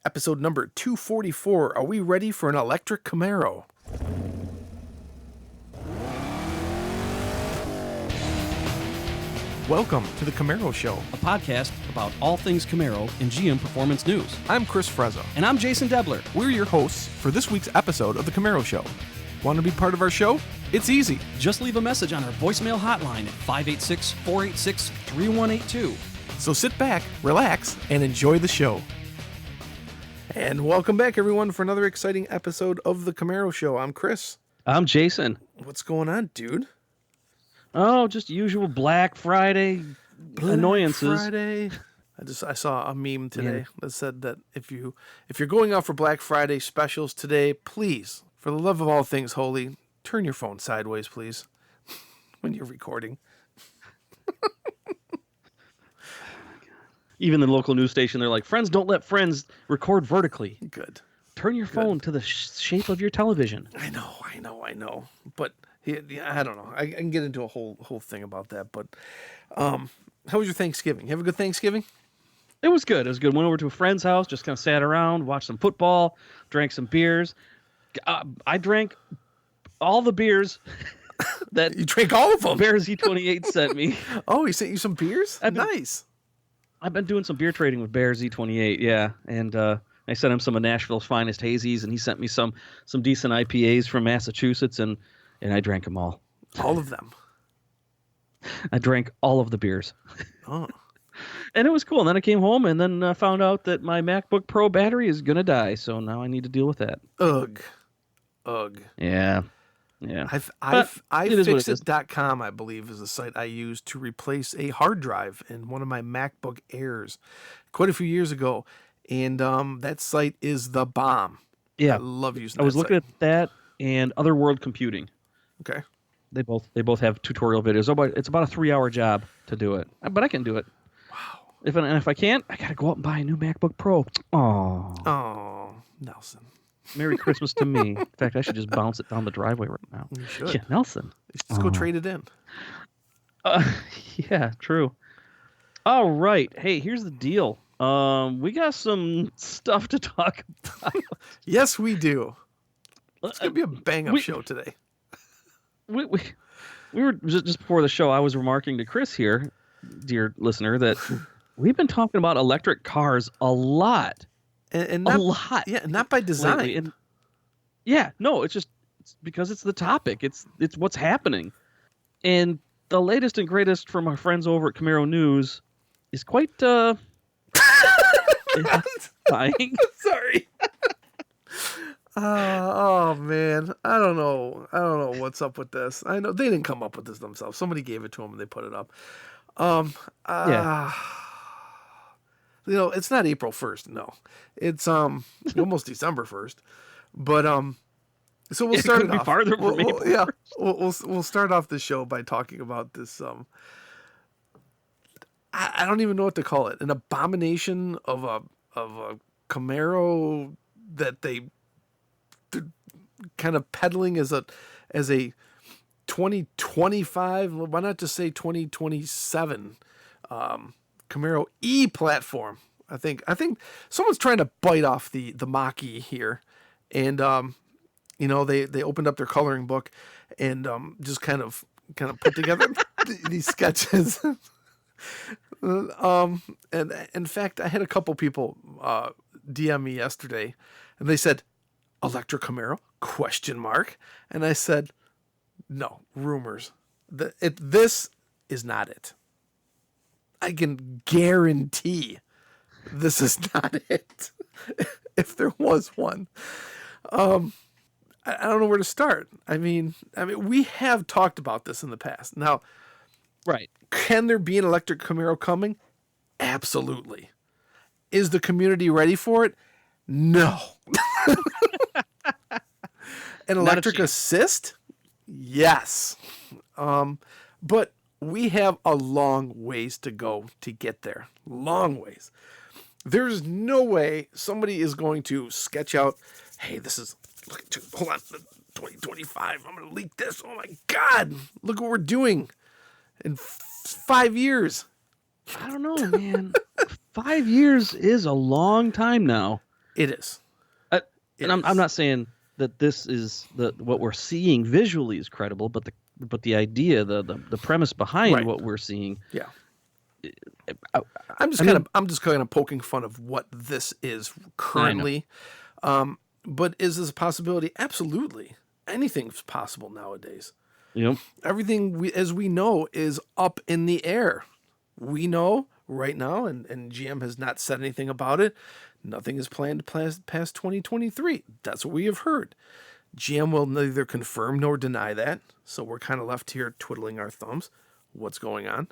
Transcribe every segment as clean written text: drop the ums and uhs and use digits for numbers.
Episode number 244. Are we ready for an electric Camaro? Welcome to the Camaro Show. A podcast about all things Camaro and GM Performance News. I'm Chris Frezza. And I'm Jason Debler. We're your hosts for this week's episode of the Camaro Show. Want to be part of our show? It's easy. Just leave a message on our voicemail hotline at 586-486-3182. So sit back, relax, and enjoy the show. And welcome back, everyone, for another exciting episode of the Camaro Show. I'm Chris. I'm Jason. What's going on, dude? Oh, just usual Black Friday annoyances. Friday. I saw a meme today that said that if you're going out for Black Friday specials today, please, for the love of all things holy, turn your phone sideways, please, when you're recording. Even the local news station, they're like, friends don't let friends record vertically. Good. Turn your phone to the shape of your television. I know. But I don't know. I can get into a whole thing about that. But how was your Thanksgiving? You have a good Thanksgiving? It was good. Went over to a friend's house, just kind of sat around, watched some football, drank some beers. I drank all the beers that you drank all of them. Bear Z28 sent me. Oh, he sent you some beers? Nice. I've been doing some beer trading with Bear Z28, yeah, and I sent him some of Nashville's finest hazies, and he sent me some decent IPAs from Massachusetts, and I drank them all. All of them? I drank all of the beers. Oh. And it was cool. And then I came home and then found out that my MacBook Pro battery is going to die, so now I need to deal with that. Ugh. Yeah. iFixit.com, I believe, is the site I use to replace a hard drive in one of my MacBook Airs quite a few years ago. And that site is the bomb. Yeah. I love using that I was looking at that and Otherworld Computing. Okay. They both have tutorial videos. It's about a 3-hour job to do it, but I can do it. Wow. If I can't, I got to go out and buy a new MacBook Pro. Oh, Nelson. Merry Christmas to me. In fact, I should just bounce it down the driveway right now. You should. Yeah, Nelson. Let's go trade it in. Yeah, true. All right. Hey, here's the deal. We got some stuff to talk about. Yes, we do. It's going to be a bang-up show today. We were just before the show, I was remarking to Chris here, dear listener, that we've been talking about electric cars a lot. And not, a lot. Yeah, not by design. It's because it's the topic. It's what's happening. And the latest and greatest from our friends over at Camaro News is quite satisfying. Sorry. Oh man, I don't know what's up with this. I know they didn't come up with this themselves. Somebody gave it to them and they put it up. It's not April 1st. No, it's almost December 1st. But so we'll start it off. Farther from April. Yeah, we'll start off the show by talking about this. I don't even know what to call it. An abomination of a Camaro that they're kind of peddling as a 2025. Why not just say 2027? Camaro E platform. I think someone's trying to bite off the Mach-E here, and they opened up their coloring book and just kind of put together these sketches. And in fact, I had a couple people DM me yesterday, and they said, "Electric Camaro?" ? And I said, "No, rumors. This is not it. I can guarantee this is not it. If there was one." I don't know where to start. I mean, we have talked about this in the past. Now, right. Can there be an electric Camaro coming? Absolutely. Is the community ready for it? No. An electric assist? Yes. But we have a long ways to go to get there. Long ways. There's no way somebody is going to sketch out, hey, this is, hold on, 2025, I'm going to leak this. Oh my God, look what we're doing in 5 years. I don't know, man. 5 years is a long time now. It is. And I'm not saying that this is what we're seeing visually is credible, but the idea, the premise behind Right. what we're seeing. Yeah. I, I'm just kind of poking fun of what this is currently. But is this a possibility? Absolutely. Anything's possible nowadays. Yep. Everything as we know is up in the air. We know right now, and GM has not said anything about it. Nothing is planned past 2023. That's what we have heard. GM will neither confirm nor deny that. So we're kind of left here twiddling our thumbs. What's going on?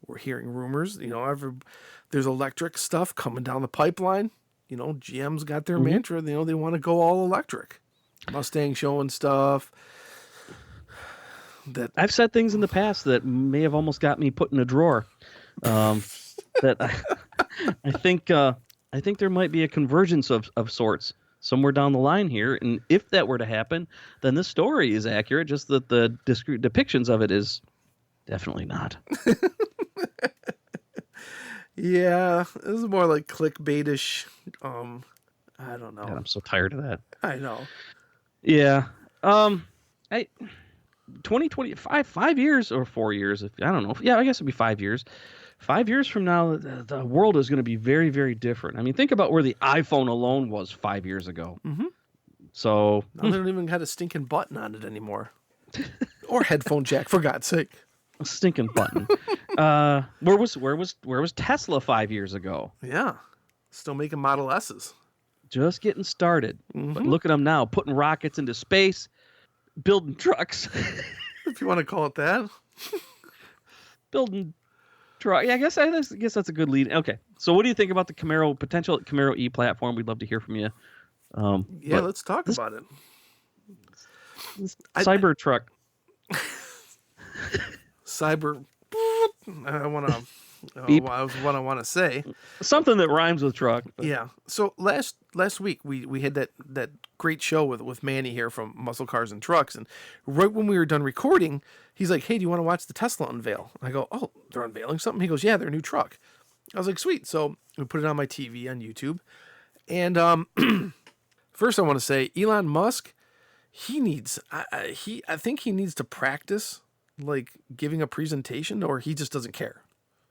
We're hearing rumors. There's electric stuff coming down the pipeline. GM's got their mantra. They want to go all electric. Mustang showing stuff. That I've said things in the past that may have almost got me put in a drawer. That I think there might be a convergence of sorts somewhere down the line here, and if that were to happen, then this story is accurate. Just that the depictions of it is definitely not. Yeah, this is more like clickbaitish. I don't know. God, I'm so tired of that. I know. Yeah. 2025, 5 years or 4 years. I don't know. Yeah, I guess it'd be 5 years. 5 years from now, the world is going to be very, very different. I mean, think about where the iPhone alone was 5 years ago. Mm-hmm. So now they don't even have a stinking button on it anymore, or headphone jack, for God's sake. A stinking button. Where was Tesla 5 years ago? Yeah, still making Model S's. Just getting started. But look at them now, putting rockets into space, building trucks. If you want to call it that. Building truck. Yeah, I guess that's a good lead. Okay, so what do you think about the potential Camaro E platform? We'd love to hear from you. Let's talk about it. Cybertruck. Cyber. I want to. What I want to say. Something that rhymes with truck. But. Yeah. So last week we had that great show with Manny here from Muscle Cars and Trucks, and right when we were done recording, he's like, "Hey, do you want to watch the Tesla unveil?" I go, "Oh, they're unveiling something?" He goes, "Yeah, their new truck." I was like, "Sweet." So we put it on my TV on YouTube, and first I want to say Elon Musk, he needs I think he needs to practice like giving a presentation, or he just doesn't care.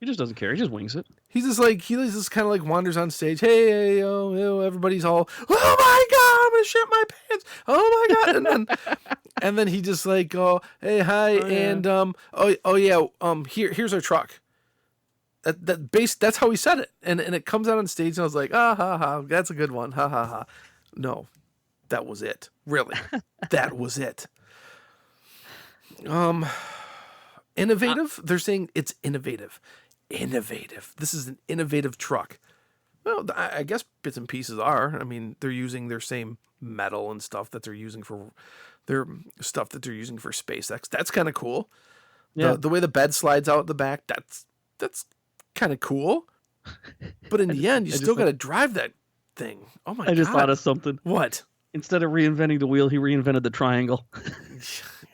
He just doesn't care. He just wings it. He's just like, he just kind of like wanders on stage. Hey, everybody's all, oh my God, I'm going to shit my pants. Oh my God. And then he just like, hey, hi. Here's our truck. That's how he said it. And it comes out on stage and I was like, ha ha, that's a good one. Ha ha ha. No, that was it. Really. That was it. Innovative. They're saying it's innovative. This is an innovative truck. Well, I guess bits and pieces are. I mean, they're using their same metal and stuff that they're using for their stuff that they're using for SpaceX. That's kind of cool. Yeah. The way the bed slides out the back, that's kind of cool. But in the end, you still got to drive that thing. Oh my God. I just thought of something. What? Instead of reinventing the wheel, he reinvented the triangle.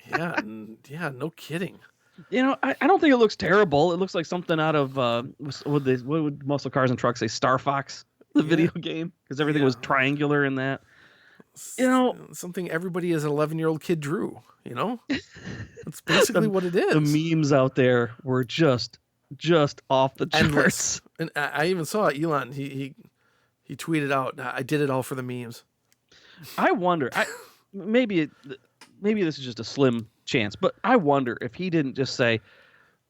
Yeah, no kidding. I don't think it looks terrible. It looks like something out of what would Muscle Cars and Trucks say? Star Fox, the video game, because everything was triangular in that. Something everybody as an 11-year-old kid drew. That's basically what it is. The memes out there were just off the charts. And I even saw Elon. He tweeted out, "I did it all for the memes." I wonder. Maybe this is just a slim chance, but I wonder if he didn't just say,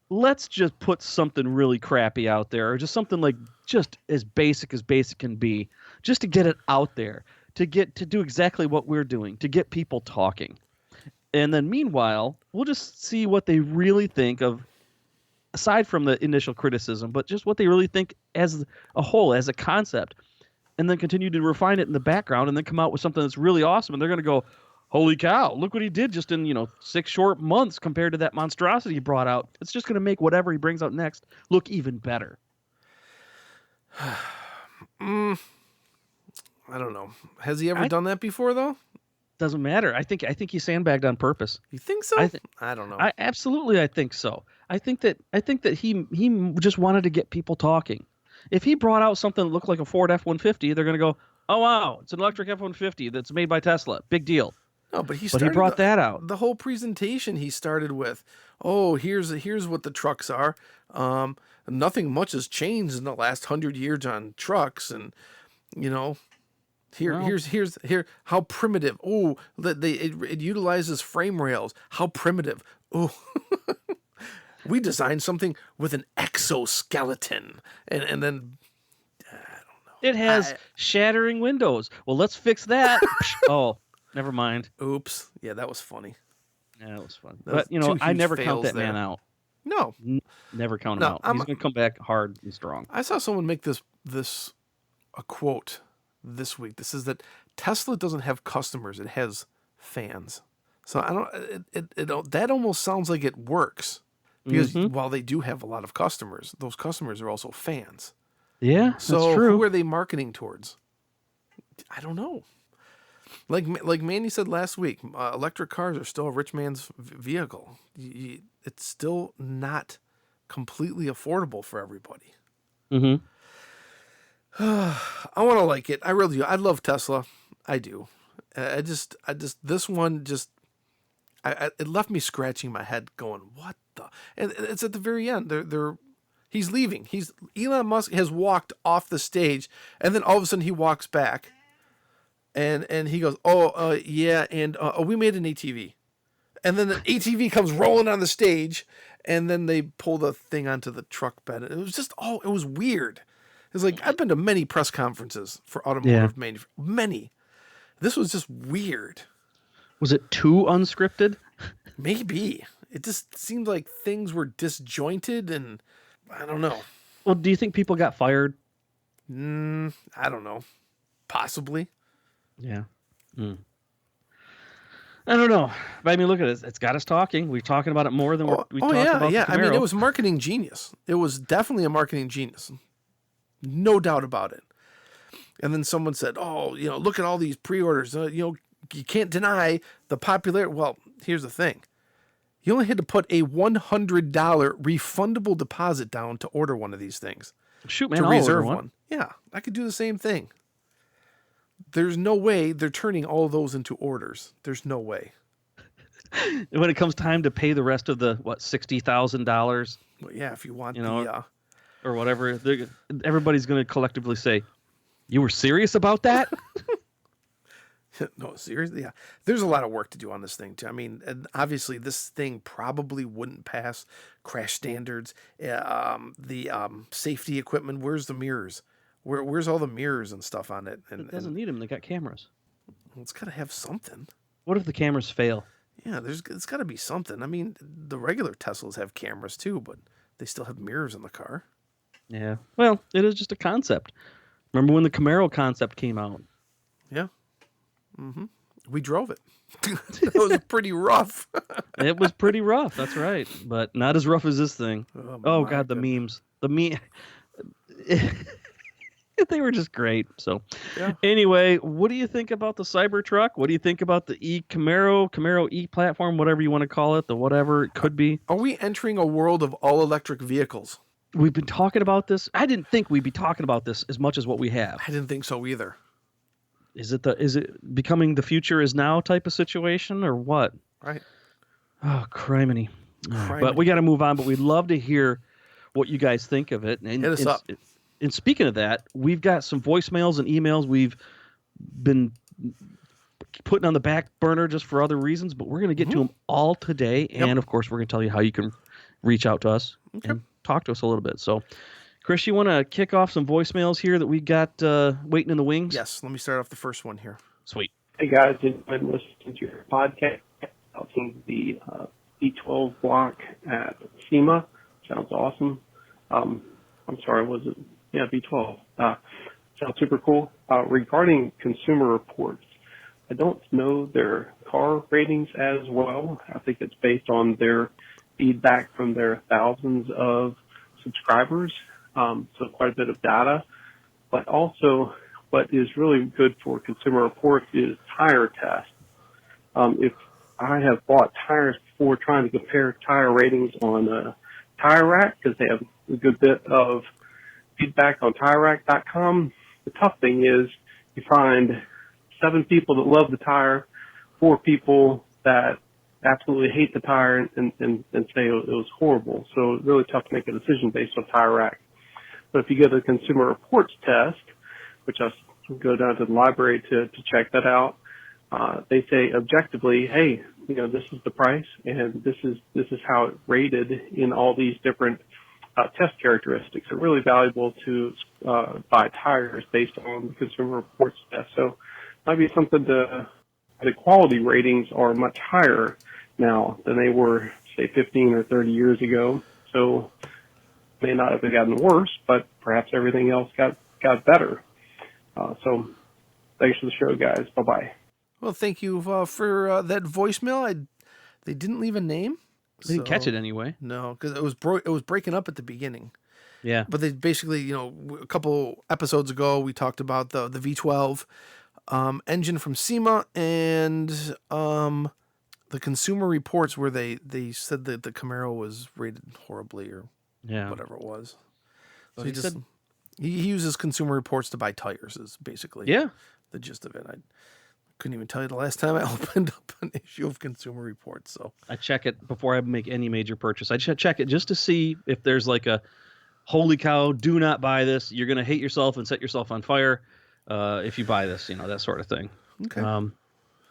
let's just put something really crappy out there, or just something like just as basic can be, just to get it out there, to do exactly what we're doing, to get people talking. And then meanwhile, we'll just see what they really think of, aside from the initial criticism, but just what they really think as a whole, as a concept, and then continue to refine it in the background, and then come out with something that's really awesome. And they're going to go, holy cow, look what he did just in, 6 short months compared to that monstrosity he brought out. It's just going to make whatever he brings out next look even better. I don't know. Has he ever done that before, though? Doesn't matter. I think he sandbagged on purpose. You think so? I don't know. I think so. I think that he just wanted to get people talking. If he brought out something that looked like a Ford F-150, they're going to go, Oh wow, it's an electric F-150 that's made by Tesla. Big deal. No, but he But he started brought that out. the whole presentation. He started with, "Oh, here's what the trucks are. Nothing much has changed in the last 100 years on trucks, and you know, here's how primitive. Oh, it utilizes frame rails. How primitive. Oh, we designed something with an exoskeleton, and then It has shattering windows. Well, let's fix that. Oh, never mind. oops, yeah, that was funny. Yeah, it was fun. That was But, you know, two I huge never count fails that man there. out. No, Never count him No, out. He's going to come back hard and strong. I saw someone make this a quote this week. This is that Tesla doesn't have customers; it has fans. So I don't. That almost sounds like it works because while they do have a lot of customers, those customers are also fans. Yeah, So that's true. who are they marketing towards? I don't know. Like Manny said last week, electric cars are still a rich man's vehicle. It's still not completely affordable for everybody. Mm-hmm. I want to like it. I really do. I love Tesla. I do. I just this one just it left me scratching my head, going, "What the?" And it's at the very end. He's leaving. Elon Musk has walked off the stage, and then all of a sudden he walks back, and he goes, "Oh, yeah, and we made an ATV," and then the ATV comes rolling on the stage, and then they pull the thing onto the truck bed. It was just it was weird. It's like I've been to many press conferences for automotive manufacturing. Many. This was just weird. Was it too unscripted? Maybe. It just seemed like things were disjointed, and I don't know. Well, do you think people got fired? I don't know. Possibly. Yeah. I don't know. But I mean, look at it. It's got us talking. We're talking about it more than we talked about the Camaro. I mean, it was marketing genius. It was definitely a marketing genius. No doubt about it. And then someone said, "Oh, look at all these pre-orders. You can't deny the popularity." Well, here's the thing. You only had to put a $100 refundable deposit down to order one of these things. Shoot, man, to I'll reserve order one. Yeah, I could do the same thing. There's no way they're turning all of those into orders. There's no way. When it comes time to pay the rest of the $60,000, Well, yeah, if you want or whatever, everybody's going to collectively say, "You were serious about that?" No, seriously, yeah. There's a lot of work to do on this thing too. I mean, and obviously this thing probably wouldn't pass crash standards. The safety equipment. Where's the mirrors? Where's all the mirrors and stuff on it? And It doesn't need them. They got cameras. it's got to have something. What if the cameras fail? Yeah, it's got to be something. I mean, the regular Teslas have cameras too, but they still have mirrors in the car. Yeah. Well, it is just a concept. Remember when the Camaro concept came out? Yeah. We drove it. It was pretty rough. It was pretty rough. That's right. But not as rough as this thing. Oh God, the memes. They were just great. So Anyway, what do you think about the Cybertruck? What do you think about the Camaro E platform, whatever you want to call it, the whatever it could be? Are we entering a world of all electric vehicles? We've been talking about this. I didn't think we'd be talking about this as much as what we have. I didn't think so either. Is it becoming the future is now type of situation or what? Right. Oh, criminy. But we got to move on. But we'd love to hear what you guys think of it. And, hit us up. And speaking of that, we've got some voicemails and emails we've been putting on the back burner just for other reasons. But we're going to get to them all today. And, of course, we're going to tell you how you can reach out to us and talk to us a little bit. So, Chris, you want to kick off some voicemails here that we got waiting in the wings? Yes, let me start off the first one here. Sweet. Hey guys, I've been listening to your podcast about the B12 block at SEMA. Sounds awesome. I'm sorry, was it? Yeah, B12. Sounds super cool. Regarding Consumer Reports, I don't know their car ratings as well. I think it's based on their feedback from their thousands of subscribers. So quite a bit of data, but also what is really good for Consumer Reports is tire tests. If I have bought tires before trying to compare tire ratings on Tire Rack, because they have a good bit of feedback on TireRack.com, the tough thing is you find 7 people that love the tire, 4 people that absolutely hate the tire and say it was horrible. So it's really tough to make a decision based on tire rack. But if you go to the Consumer Reports test, which I go down to the library to check that out, they say objectively, hey, this is the price and this is how it rated in all these different test characteristics. Are really valuable to buy tires based on the Consumer Reports test. So might be something the quality ratings are much higher now than they were, say, 15 or 30 years ago. So may not have gotten worse, but perhaps everything else got better. So thanks for the show, guys. Bye-bye. Well, thank you for that voicemail. They didn't leave a name. They didn't catch it anyway. No, because it was breaking up at the beginning. Yeah. But they basically, a couple episodes ago, we talked about the V12 engine from SEMA and the Consumer Reports where they said that the Camaro was rated horribly or whatever it was. So he uses Consumer Reports to buy tires is basically the gist of it. I couldn't even tell you the last time I opened up an issue of Consumer Reports. So I check it before I make any major purchase. I check it just to see if there's like a holy cow, do not buy this. You're going to hate yourself and set yourself on fire if you buy this, that sort of thing. Okay.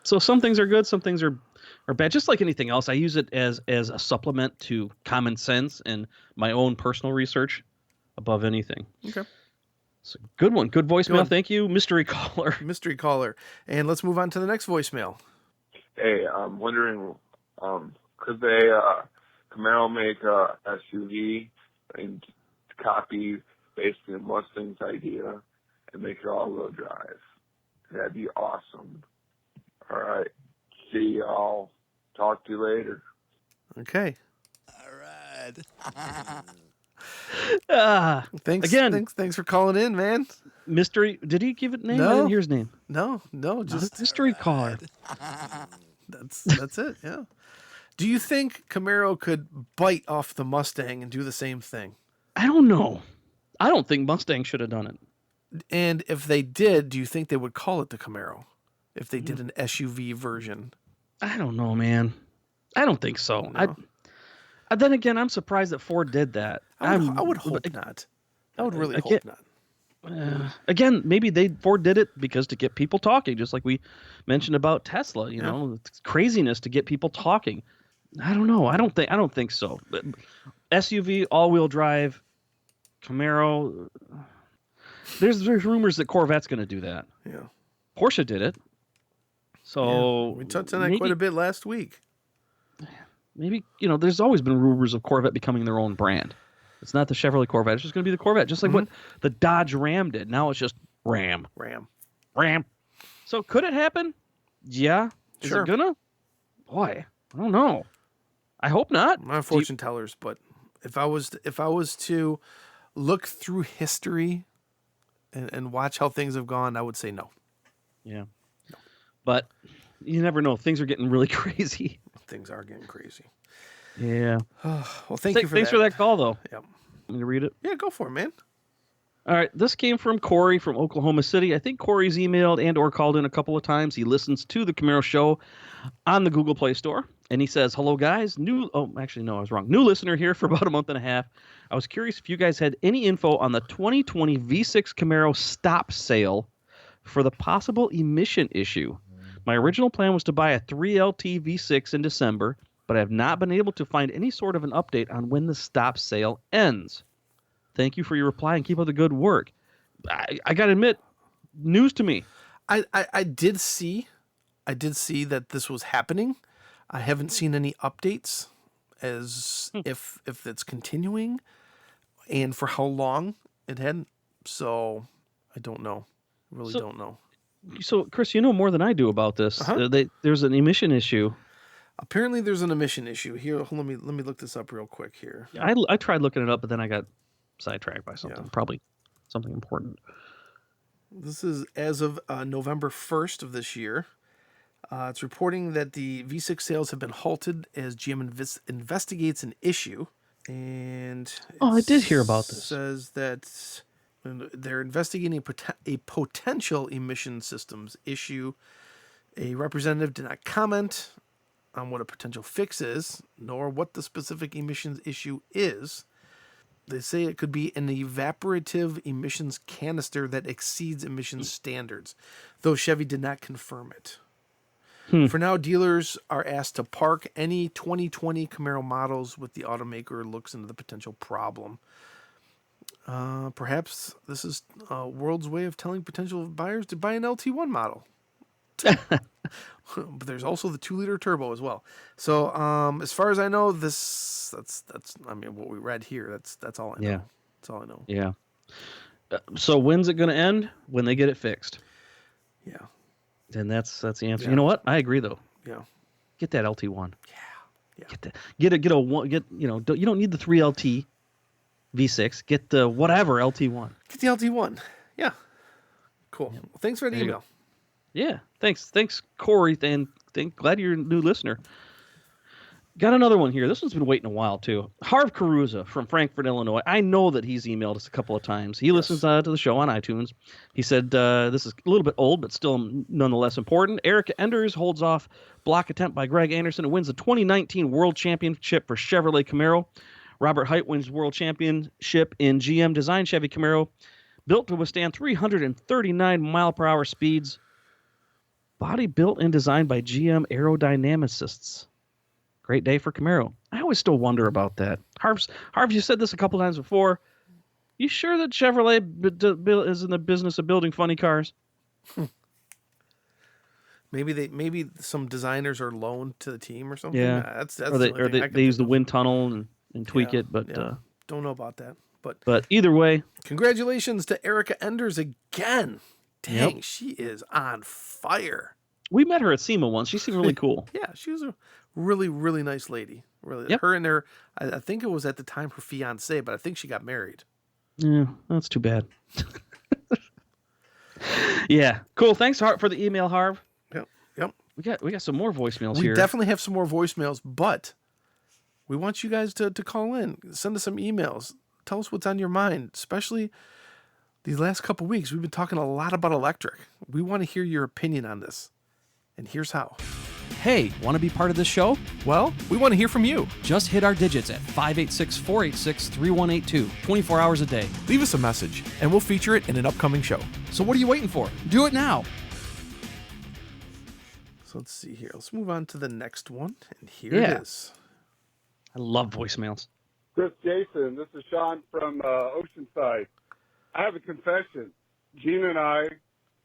So some things are good, some things are bad. Just like anything else, I use it as a supplement to common sense and my own personal research above anything. Okay. It's a good one. Good voicemail. Thank you, mystery caller. Mystery caller. And let's move on to the next voicemail. Hey, I'm wondering, could they, Camaro make a SUV and copy basically a Mustang's idea and make it all-wheel drive? That'd be awesome. All right. See y'all. Talk to you later. Okay. All right. Thanks again. Thanks for calling in, man. Mystery. Did he give it a name? No. I didn't hear his name. No, just mystery caller. That's it. Yeah. Do you think Camaro could bite off the Mustang and do the same thing? I don't know. I don't think Mustang should have done it. And if they did, do you think they would call it the Camaro? If they did an SUV version? I don't know, man. I don't think so. No. Then again, I'm surprised that Ford did that. I would hope not. I would really hope not. Again, maybe Ford did it because to get people talking, just like we mentioned about Tesla. It's craziness to get people talking. I don't know. I don't think so. But SUV, all-wheel drive, Camaro. There's rumors that Corvette's going to do that. Yeah. Porsche did it. So we touched on that quite a bit last week. Maybe, there's always been rumors of Corvette becoming their own brand. It's not the Chevrolet Corvette. It's just going to be the Corvette, just like what the Dodge Ram did. Now it's just Ram. So could it happen? Yeah. Is it gonna? Boy, I don't know. I hope not. I'm not fortune tellers, but if I was to look through history and watch how things have gone, I would say no. Yeah. No. But you never know. Things are getting really crazy. Things are getting crazy. Yeah. Well, thanks for that call, though. Yep. Want me to read it? Yeah, go for it, man. All right. This came from Corey from Oklahoma City. I think Corey's emailed and or called in a couple of times. He listens to the Camaro Show on the Google Play Store. And he says, hello, guys. New listener here for about a month and a half. I was curious if you guys had any info on the 2020 V6 Camaro stop sale for the possible emission issue. My original plan was to buy a 3LT V6 in December, but I have not been able to find any sort of an update on when the stop sale ends. Thank you for your reply and keep up the good work. I got to admit, news to me. I did see that this was happening. I haven't seen any updates as if it's continuing and for how long it hadn't. So I don't know. Really don't know. So, Chris, you know more than I do about this. There's an emission issue. Apparently, there's an emission issue here. Let me look this up real quick here. I tried looking it up, but then I got sidetracked by something. Yeah. Probably something important. This is as of November 1st of this year. It's reporting that the V6 sales have been halted as GM investigates an issue. And I did hear about this. Says that And they're investigating a potential emission systems issue. A representative did not comment on what a potential fix is, nor what the specific emissions issue is. They say it could be an evaporative emissions canister that exceeds emissions standards, though Chevy did not confirm it. For now, dealers are asked to park any 2020 Camaro models with the automaker looks into the potential problem. Perhaps this is World's way of telling potential buyers to buy an LT1 model. But there's also the 2-liter turbo as well. So as far as I know, that's I mean what we read here. That's all I know. Yeah. That's all I know. Yeah. So when's it going to end? When they get it fixed. Yeah. And that's the answer. Yeah. You know what? I agree though. Yeah. Get that LT1. Yeah. Get that. You don't need the 3LT V6. Get the whatever LT1. Get the LT1. Yeah. Cool. Well, thanks for the There you email. Yeah. Thanks, Corey. And glad you're a new listener. Got another one here. This one's been waiting a while, too. Harv Caruza from Frankfort, Illinois. I know that he's emailed us a couple of times. He listens to the show on iTunes. He said this is a little bit old, but still nonetheless important. Erica Enders holds off block attempt by Greg Anderson and wins the 2019 World Championship for Chevrolet Camaro. Robert Height wins World Championship in GM Design Chevy Camaro, built to withstand 339 mile-per-hour speeds. Body built and designed by GM aerodynamicists. Great day for Camaro. I always still wonder about that. Harv, you said this a couple times before. You sure that Chevrolet is in the business of building funny cars? Maybe some designers are loaned to the team or something. Yeah. That's Or they use the wind tunnel and tweak it. But don't know about that. But either way, congratulations to Erica Enders again. Dang, Yep. she is on fire. we met her at SEMA once. She seemed really cool. Yeah, she was a really, really nice lady. Really, Yep. her and her. I think it was at the time her fiance, but I think she got married. Yeah, that's too bad. Yeah, cool. Thanks for the email, Harv. Yep. We got some more voicemails We here. definitely have some more voicemails, but we want you guys to call in, send us some emails, tell us what's on your mind, especially these last couple weeks. We've been talking a lot about electric. We want to hear your opinion on this, and here's how. Hey, want to be part of this show? Well, we want to hear from you. Just hit our digits at 586-486-3182, 24 hours a day. Leave us a message, and we'll feature it in an upcoming show. So what are you waiting for? Do it now. So let's see here. Let's move on to the next one, and here Yeah. it is. I love voicemails. Chris Jason, this is Sean from Oceanside. I have a confession. Gina and I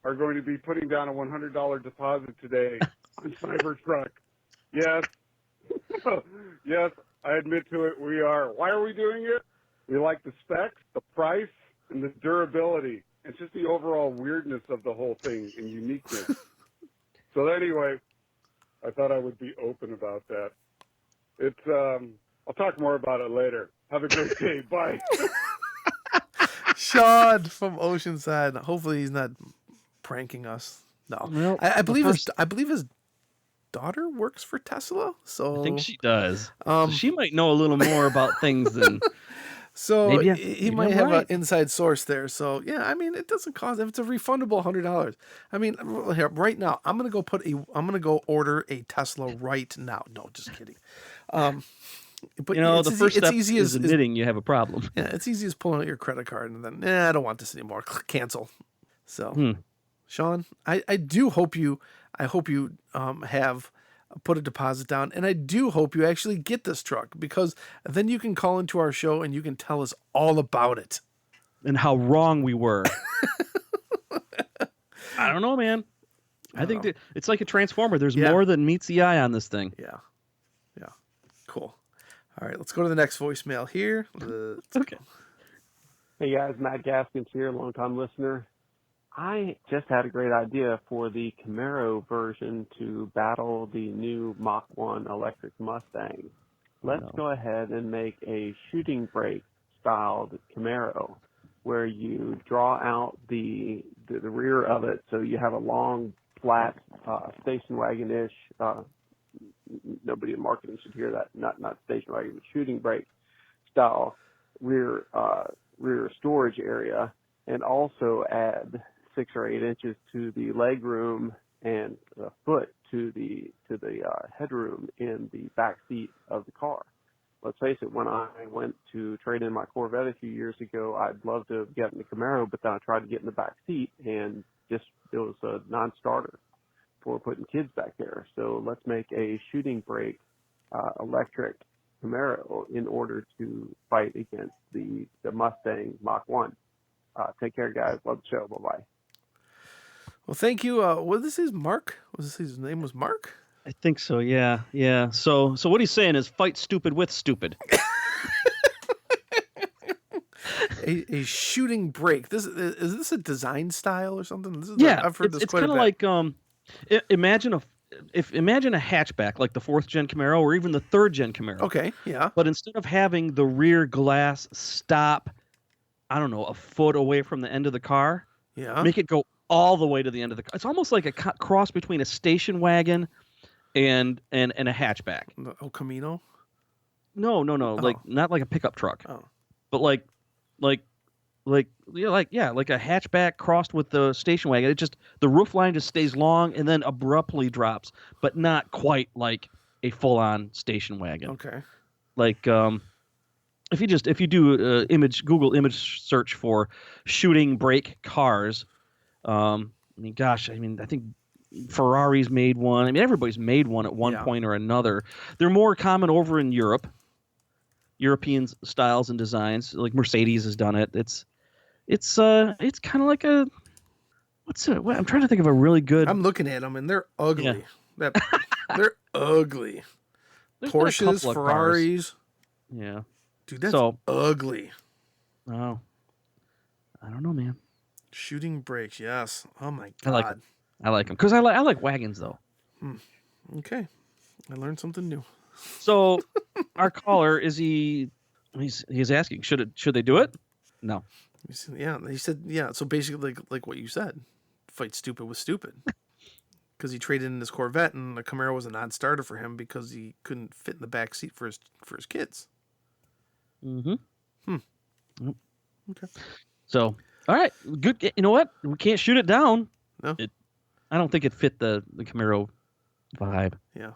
are going to be putting down a $100 deposit today on Cybertruck. Yes. Yes, I admit to it, we are. Why are we doing it? We like the specs, the price, and the durability. It's just the overall weirdness of the whole thing and uniqueness. So anyway, I thought I would be open about that. It's I'll talk more about it later. Have a great day. Bye. Sean from Oceanside. Hopefully he's not pranking us. No. Well, I believe first- I believe his daughter works for Tesla. So I think she does. Um, So she might know a little more about things than. So Maybe he I'm might have right. an inside source there. So yeah, I mean, it doesn't cost. If it's a refundable $100, I mean, here, right now, I'm gonna go order a Tesla right now. No, just kidding. But The first step easy is admitting you have a problem. yeah, it's easy as pulling out your credit card and then I don't want this anymore. Cancel. So, Sean, I do hope you have put a deposit down, and I do hope you actually get this truck, because then you can call into our show and you can tell us all about it. And how wrong we were. I don't know, man. I think that it's like a transformer. There's Yeah. more than meets the eye on this thing. Yeah. Cool. All right, let's go to the next voicemail here. Okay. Hey guys, Matt Gaskins here, longtime listener. I just had a great idea for the Camaro version to battle the new Mach 1 electric Mustang. Let's go ahead and make a shooting brake styled Camaro where you draw out the rear of it so you have a long, flat, station wagon-ish, nobody in marketing should hear that, not station wagon, but shooting brake style rear storage area. and also add 6 or 8 inches to the leg room and a foot to the headroom in the back seat of the car. Let's face it, when I went to trade in my Corvette a few years ago, I'd love to get in the Camaro, but then I tried to get in the back seat and just it was a non-starter for putting kids back there. So let's make a shooting brake electric Camaro in order to fight against the Mustang Mach 1. Take care, guys. Love the show. Bye-bye. Well, thank you. What this is Mark? His name was Mark? I think so. Yeah. Yeah. So what he's saying is fight stupid with stupid. a shooting brake. Is this a design style or something? I've heard this it's quite a bit. It's kind of like imagine a hatchback like the 4th gen Camaro or even the 3rd gen Camaro. Okay, yeah. But instead of having the rear glass stop, I don't know, a foot away from the end of the car, make it go all the way to the end of the car. It's almost like a cross between a station wagon and a hatchback. El Camino? No, like not like a pickup truck. Oh. But like a hatchback crossed with the station wagon. It just the roof line just stays long and then abruptly drops, but not quite like a full-on station wagon. Okay. Like if you do Google image search for shooting brake cars, I think Ferrari's made one. I mean, everybody's made one at one point or another. They're more common over in Europe. European styles and designs, like Mercedes has done it. It's kind of like a I'm trying to think of a really good. I'm looking at them and they're ugly. Yeah. They're ugly. Porsches, Ferraris. Yeah, dude, that's ugly. Oh, I don't know, man. Shooting brakes, yes. Oh my god, I like them because I like wagons though. Okay, I learned something new. So our caller he's asking, should they do it? No. Yeah, he said So basically, like what you said, fight stupid with stupid. Because he traded in his Corvette and the Camaro was a non-starter for him because he couldn't fit in the back seat for his kids. Mm-hmm. Okay. So all right, good. You know what? We can't shoot it down. No. I don't think it fit the Camaro vibe. Yeah.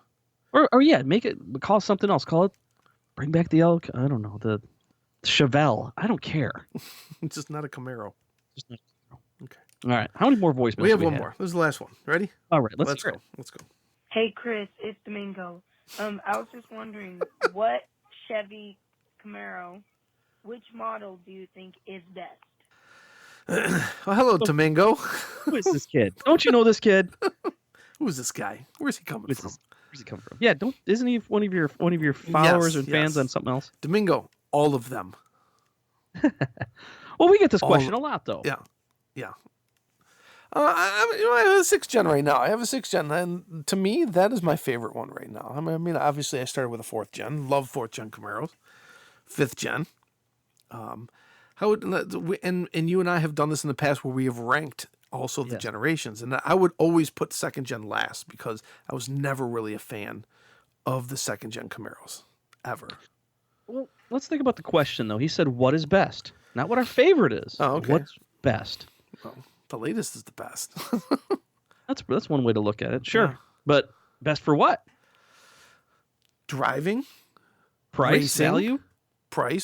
Or make it, call it something else. Call it, bring back the elk. I don't know, the Chevelle. I don't care. It's just not a Camaro. Just not a Camaro. Okay. All right. How many more voicemails? We have one more. This is the last one. Ready? All right. Let's go. It. Let's go. Hey, Chris, it's Domingo. I was just wondering, what Chevy Camaro, which model do you think is best? Well, hello, Domingo. Who is this kid? Don't you know this kid? Who is this guy? Where's he coming from? Where's he come from? Yeah, isn't he one of your followers and fans on something else? Domingo, all of them. Well, we get this question a lot, though. Yeah. I have a 6th gen right now. I have a 6th gen, and to me, that is my favorite one right now. I mean, obviously, I started with a 4th gen. Love 4th gen Camaros. 5th gen. And you and I have done this in the past where we have ranked also the generations, and I would always put 2nd gen last because I was never really a fan of the 2nd gen Camaros ever. Well, let's think about the question though. He said, "What is best?" Not what our favorite is. Oh, okay. What's best? Well, the latest is the best. That's one way to look at it. Sure, but best for what? Driving, price, racing,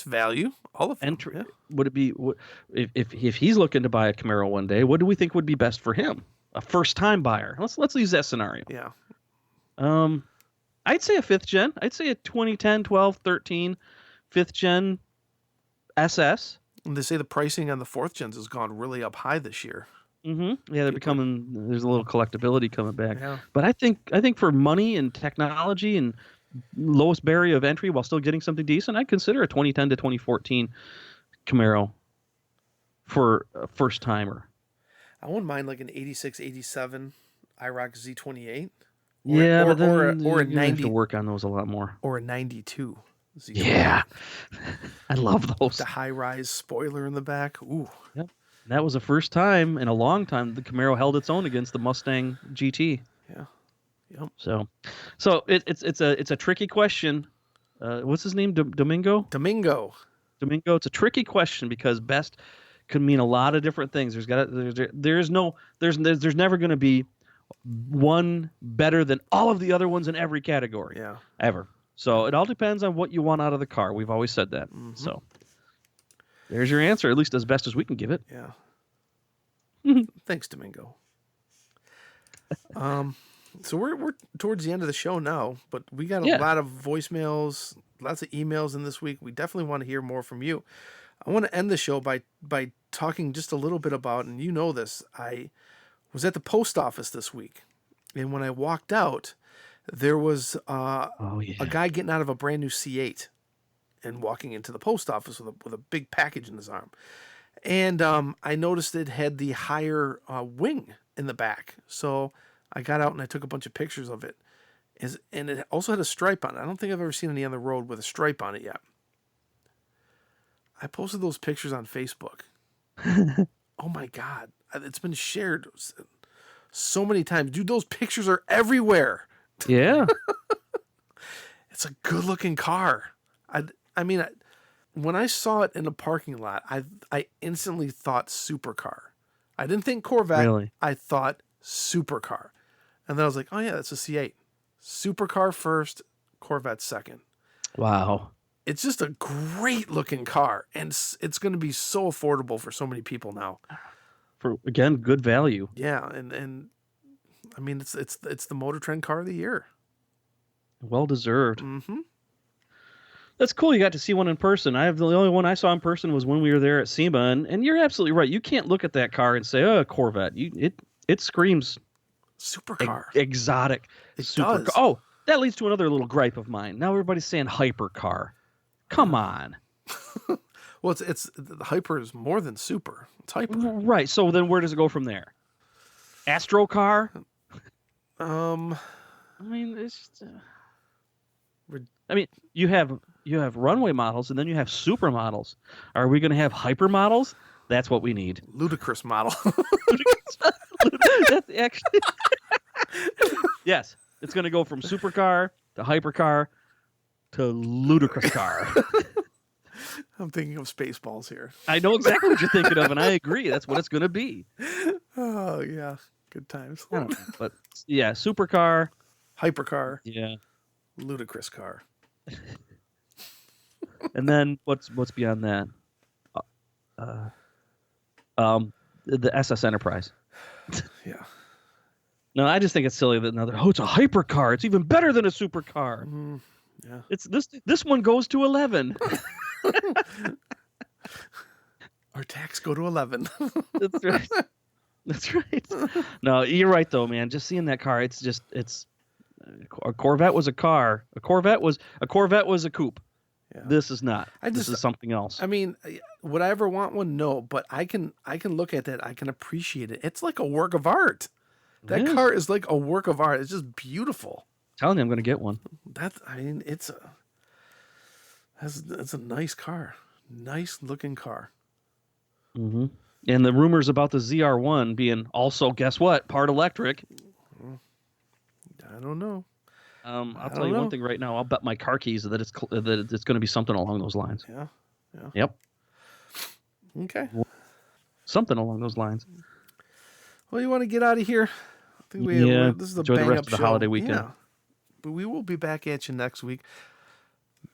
value, all of them. Entry. Yeah. Would it be if he's looking to buy a Camaro one day? What do we think would be best for him? A first time buyer. Let's use that scenario. Yeah. I'd say a 5th gen. I'd say a 2010, 12, 13, 5th gen SS. And they say the pricing on the 4th gens has gone really up high this year. Mm-hmm. Yeah, there's a little collectability coming back. Yeah. But I think for money and technology and lowest barrier of entry while still getting something decent, I'd consider a 2010 to 2014 Camaro for a first timer. I wouldn't mind like an 86, 87 IROC Z28. But then or a 90 have to work on those a lot more. Or a 92 Z28. Yeah. I love those. The high rise spoiler in the back. Ooh. Yep. That was the first time in a long time the Camaro held its own against the Mustang GT. Yeah. Yep. So it's a tricky question. What's his name? Domingo. Domingo. It's a tricky question because best could mean a lot of different things. There's never going to be one better than all of the other ones in every category. Yeah. Ever. So it all depends on what you want out of the car. We've always said that. Mm-hmm. So there's your answer, at least as best as we can give it. Yeah. Thanks, Domingo. So we're towards the end of the show now, but we got a lot of voicemails, lots of emails in this week. We definitely want to hear more from you. I want to end the show by talking just a little bit about, and you know this, I was at the post office this week, and when I walked out, there was a guy getting out of a brand new C8 and walking into the post office with a big package in his arm. And I noticed it had the higher wing in the back. So I got out and I took a bunch of pictures of it. And it also had a stripe on it. I don't think I've ever seen any on the road with a stripe on it yet. I posted those pictures on Facebook. Oh my God. It's been shared so many times. Dude, those pictures are everywhere. Yeah. It's a good looking car. When I saw it in a parking lot, I instantly thought supercar. I didn't think Corvette. Really? I thought supercar. And then I was like, oh yeah, that's a C8. Supercar first, Corvette second. Wow. It's just a great looking car. And it's going to be so affordable for so many people now. For, again, good value. Yeah. And I mean, it's the Motor Trend car of the year. Well deserved. Mm-hmm. That's cool. You got to see one in person. The only one I saw in person was when we were there at SEMA, and you're absolutely right. You can't look at that car and say, "Oh, Corvette." It screams supercar, exotic. It supercar. does. Oh, that leads to another little gripe of mine. Now everybody's saying hypercar. Come on. Well, it's the hyper is more than super. It's hyper. Right. So then where does it go from there? Astro car. I mean, it's. I mean, you have runway models, and then you have super models. Are we going to have hyper models? That's what we need. Ludicrous model. That's actually. Yes, it's going to go from supercar to hypercar to ludicrous car. I'm thinking of Spaceballs here. I know exactly what you're thinking of, and I agree. That's what it's going to be. Oh yeah, good times. I don't know, but yeah, supercar, hypercar, yeah, ludicrous car. And then what's beyond that? The SS Enterprise. Yeah. No, I just think it's silly that it's a hypercar. It's even better than a supercar. Yeah. It's this one goes to 11. Our tax go to 11. That's right. That's right. No, you're right though, man. Just seeing that car, it's a Corvette was a car. A Corvette was a coupe. Yeah. This is not. This is something else. I mean, would I ever want one? No, but I can look at that. I can appreciate it. It's like a work of art. That car is like a work of art. It's just beautiful. I'm telling you, I'm going to get one. It's a nice car. Nice looking car. Mm-hmm. And the rumors about the ZR1 being also, guess what, part electric. I don't know. I'll tell you one thing right now. I'll bet my car keys that it's going to be something along those lines. Yeah. Yeah. Yep. Okay. Something along those lines. Well, you want to get out of here? I think this is a enjoy bang the rest up of the show. holiday weekend. Yeah. But we will be back at you next week.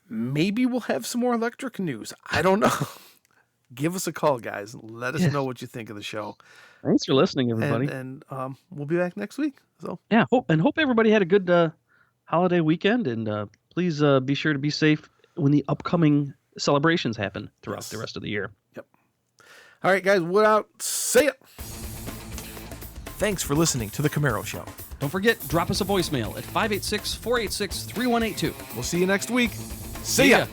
Maybe we'll have some more electric news. I don't know. Give us a call, guys. Let us know what you think of the show. Thanks for listening, everybody. And we'll be back next week. So yeah, hope everybody had a good holiday weekend, and please be sure to be safe when the upcoming celebrations happen throughout the rest of the year. Yep. All right, guys, we're out. See ya. Thanks for listening to The Camaro Show. Don't forget, drop us a voicemail at 586-486-3182. We'll see you next week. See ya.